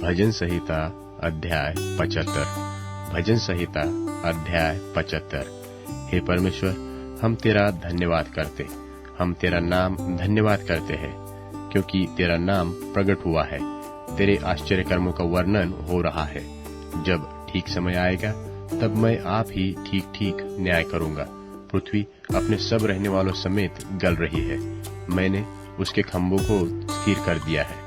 भजन संहिता अध्याय 75। भजन संहिता अध्याय 75। हे परमेश्वर, हम तेरा धन्यवाद करते, हम तेरा नाम धन्यवाद करते हैं, क्योंकि तेरा नाम प्रकट हुआ है। तेरे आश्चर्य कर्मों का वर्णन हो रहा है। जब ठीक समय आएगा तब मैं आप ही ठीक ठीक न्याय करूंगा। पृथ्वी अपने सब रहने वालों समेत गल रही है। मैंने उसके खंभों को स्थिर कर दिया है।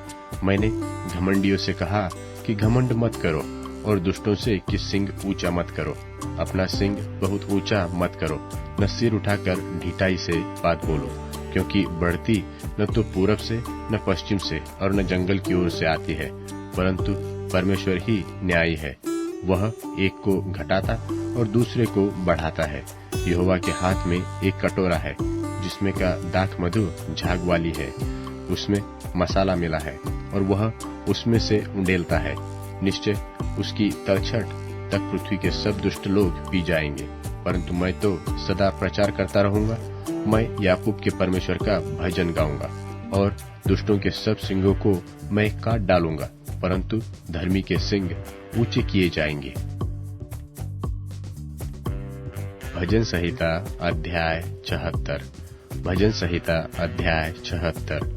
मैंने घमंडियों से कहा कि घमंड मत करो, और दुष्टों से कि सिंग ऊंचा मत करो। अपना सिंग बहुत ऊंचा मत करो, न सिर उठाकर ढिठाई से बात बोलो, क्योंकि बढ़ती न तो पूरब से, न पश्चिम से, और न जंगल की ओर से आती है, परंतु परमेश्वर ही न्यायी है। वह एक को घटाता और दूसरे को बढ़ाता है। यहोवा के हाथ में एक कटोरा है, जिसमें का दाख मधु झाग वाली है। उसमें मसाला मिला है, और वह उसमें से उंडेलता है। निश्चय उसकी तलछट तक पृथ्वी के सब दुष्ट लोग पी जाएंगे, परंतु मैं तो सदा प्रचार करता रहूंगा। मैं याकूब के परमेश्वर का भजन गाऊंगा, और दुष्टों के सब सिंगों को मैं काट डालूंगा, परंतु धर्मी के सिंग ऊंचे किए जाएंगे। भजन संहिता अध्याय 76। भजन संहिता अध्याय 76।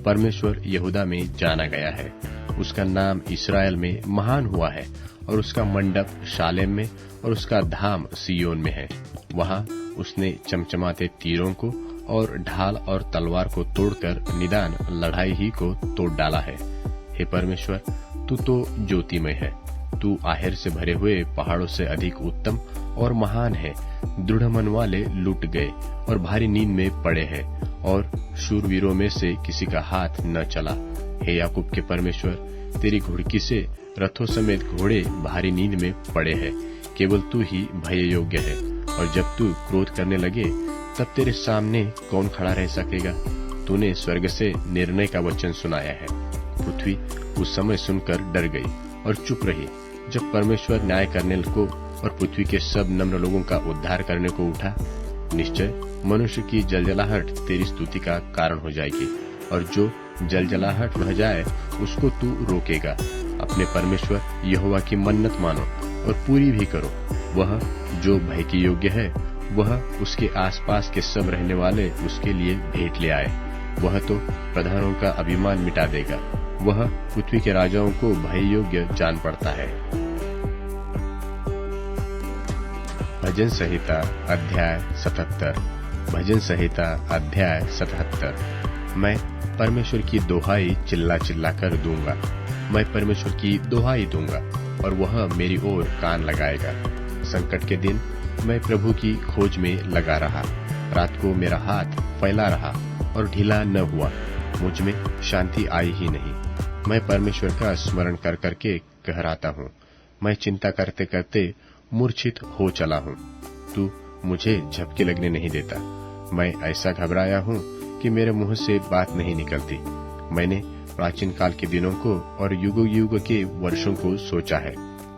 परमेश्वर यहूदा में जाना गया है, उसका नाम इस्राएल में महान हुआ है, और उसका मंडप शालेम में और उसका धाम सियोन में है। वहाँ उसने चमचमाते तीरों को और ढाल और तलवार को तोड़कर निदान लड़ाई ही को तोड़ डाला है। हे परमेश्वर, तू तो ज्योतिमय है। तू आहेर से भरे हुए पहाड़ों से अधिक उत्तम और महान है। दृढ़ मन वाले लुट गए और भारी नींद में पड़े हैं, और शूरवीरों में से किसी का हाथ न चला। हे याकूब के परमेश्वर, तेरी घुड़की से रथों समेत घोड़े भारी नींद में पड़े हैं। केवल तू ही भय योग्य है, और जब तू क्रोध करने लगे तब तेरे सामने कौन खड़ा रह सकेगा। तूने स्वर्ग से निर्णय का वचन सुनाया है। पृथ्वी उस समय सुनकर डर गई और चुप रही, जब परमेश्वर न्याय करने को और पृथ्वी के सब नम्र लोगों का उद्धार करने को उठा। निश्चय मनुष्य की जलजलाहट तेरी स्तुति का कारण हो जाएगी, और जो जलजलाहट रह जाए उसको तू रोकेगा। अपने परमेश्वर यहोवा की मन्नत मानो और पूरी भी करो। वह जो भय की योग्य है, वह उसके आसपास के सब रहने वाले उसके लिए भेंट ले आए। वह तो प्रधानों का अभिमान मिटा देगा। वह पृथ्वी के राजाओं को भय योग्य जान पड़ता है। भजन संहिता अध्याय 77। भजन संहिता अध्याय 77। मैं परमेश्वर की दोहाई चिल्ला चिल्ला कर दूंगा। मैं परमेश्वर की दोहाई दूंगा, और वह मेरी ओर कान लगाएगा। संकट के दिन मैं प्रभु की खोज में लगा रहा। रात को मेरा हाथ फैला रहा और ढीला न हुआ। मुझ में शांति आई ही नहीं। मैं परमेश्वर का स्मरण कर करके कहराता हूँ। मैं चिंता करते करते मूर्छित हो चला हूँ। तू मुझे झपकी लगने नहीं देता। मैं ऐसा घबराया हूँ कि मेरे मुंह से बात नहीं निकलती। मैंने प्राचीन काल के दिनों को और युग युग के वर्षों को सोचा है।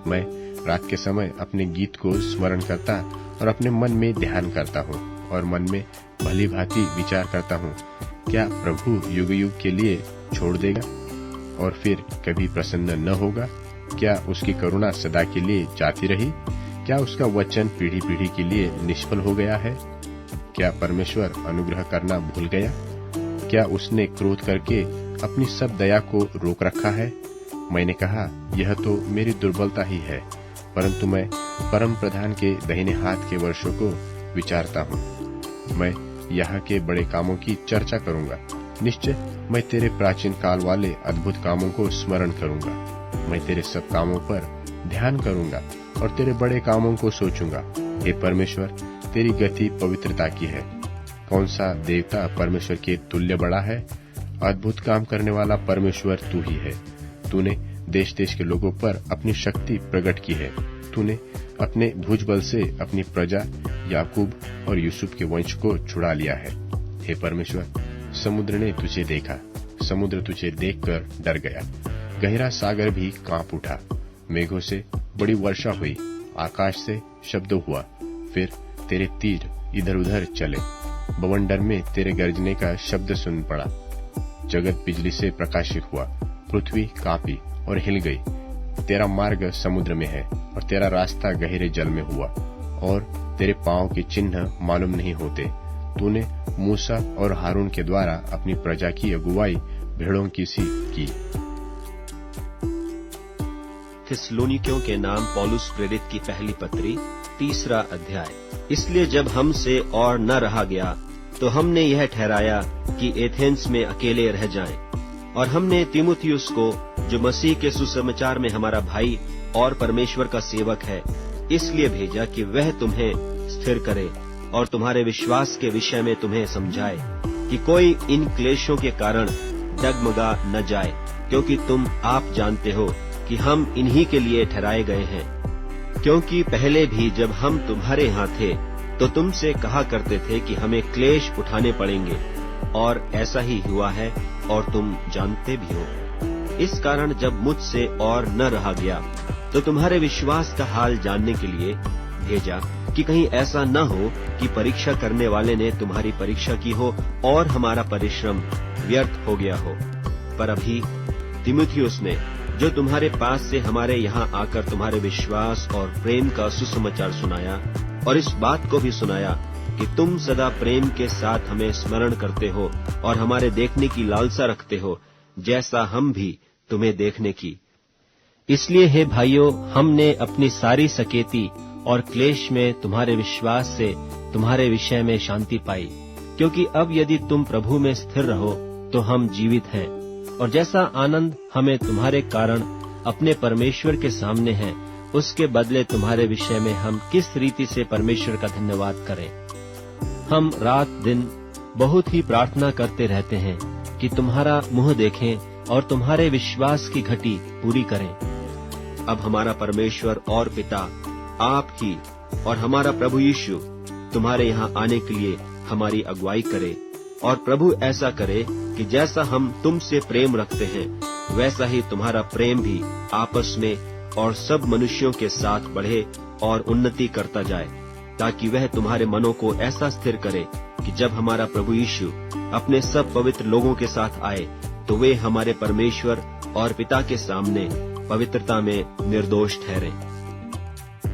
मैं रात के समय अपने गीत को स्मरण करता और अपने मन में ध्यान करता हूँ, और मन में भली भांति विचार करता हूँ, क्या प्रभु युग युग के लिए छोड़ देगा और फिर कभी प्रसन्न न होगा? क्या उसकी करुणा सदा के लिए जाती रही? क्या उसका वचन पीढ़ी पीढ़ी के लिए निष्फल हो गया है? क्या परमेश्वर अनुग्रह करना भूल गया? क्या उसने क्रोध करके अपनी सब दया को रोक रखा है? मैंने कहा, यह तो मेरी दुर्बलता ही है, परंतु मैं परम प्रधान के दाहिने हाथ के वर्षों को विचारता हूँ। मैं यहाँ के बड़े कामों की चर्चा करूंगा। निश्चय मैं तेरे प्राचीन काल वाले अद्भुत कामों को स्मरण करूंगा। मैं तेरे सब कामों पर ध्यान करूंगा और तेरे बड़े कामों को सोचूंगा। हे परमेश्वर, तेरी गति पवित्रता की है। कौन सा देवता परमेश्वर के तुल्य बड़ा है? अद्भुत काम करने वाला परमेश्वर तू ही है। तूने देश देश के लोगों पर अपनी शक्ति प्रकट की है। तूने अपने भुजबल से अपनी प्रजा याकूब और यूसुफ के वंश को छुड़ा लिया है। हे परमेश्वर, समुद्र ने तुझे देखा। समुद्र तुझे देखकर डर गया। गहरा सागर भी कांप उठा। मेघों से बड़ी वर्षा हुई। आकाश से शब्द हुआ। फिर तेरे तीर इधर उधर चले। बवंडर में तेरे गर्जने का शब्द सुन पड़ा। जगत बिजली से प्रकाशित हुआ। पृथ्वी कांपी और हिल गई। तेरा मार्ग समुद्र में है और तेरा रास्ता गहरे जल में हुआ, और तेरे पांव के चिन्ह मालूम नहीं होते। तूने मूसा और हारून के द्वारा अपनी प्रजा की अगुवाई भेड़ों की सी की। थिस्सलुनीकियों के नाम पौलुस प्रेरित की पहली पत्री 3 अध्याय। इसलिए जब हमसे और न रहा गया तो हमने यह ठहराया कि एथेंस में अकेले रह जाएं, और हमने तीमुथियुस को, जो मसीह के सुसमाचार में हमारा भाई और परमेश्वर का सेवक है, इसलिए भेजा कि वह तुम्हें स्थिर करे और तुम्हारे विश्वास के विषय में तुम्हें समझाए कि कोई इन क्लेशों के कारण डगमगा न जाए, क्योंकि तुम आप जानते हो कि हम इन्हीं के लिए ठहराए गए हैं। क्योंकि पहले भी जब हम तुम्हारे यहाँ थे तो तुमसे कहा करते थे कि हमें क्लेश उठाने पड़ेंगे, और ऐसा ही हुआ है और तुम जानते भी हो। इस कारण जब मुझसे और न रहा गया तो तुम्हारे विश्वास का हाल जानने के लिए भेजा, कि कहीं ऐसा न हो कि परीक्षा करने वाले ने तुम्हारी परीक्षा की हो और हमारा परिश्रम व्यर्थ हो गया हो। पर अभी तीमुथियुस ने, जो तुम्हारे पास से हमारे यहाँ आकर तुम्हारे विश्वास और प्रेम का सुसमाचार सुनाया, और इस बात को भी सुनाया कि तुम सदा प्रेम के साथ हमें स्मरण करते हो और हमारे देखने की लालसा रखते हो, जैसा हम भी तुम्हें देखने की। इसलिए हे भाइयों, हमने अपनी सारी सकेती और क्लेश में तुम्हारे विश्वास से तुम्हारे विषय में शांति पाई, क्योंकि अब यदि तुम प्रभु में स्थिर रहो तो हम जीवित हैं, और जैसा आनंद हमें तुम्हारे कारण अपने परमेश्वर के सामने है, उसके बदले तुम्हारे विषय में हम किस रीति से परमेश्वर का धन्यवाद करें। हम रात दिन बहुत ही प्रार्थना करते रहते हैं कि तुम्हारा मुंह देखें और तुम्हारे विश्वास की घटी पूरी करें। अब हमारा परमेश्वर और पिता आप ही और हमारा प्रभु यीशु तुम्हारे यहाँ आने के लिए हमारी अगुवाई करे, और प्रभु ऐसा करे कि जैसा हम तुमसे प्रेम रखते हैं, वैसा ही तुम्हारा प्रेम भी आपस में और सब मनुष्यों के साथ बढ़े और उन्नति करता जाए, ताकि वह तुम्हारे मनों को ऐसा स्थिर करे कि जब हमारा प्रभु यीशु अपने सब पवित्र लोगों के साथ आए तो वे हमारे परमेश्वर और पिता के सामने पवित्रता में निर्दोष ठहरें।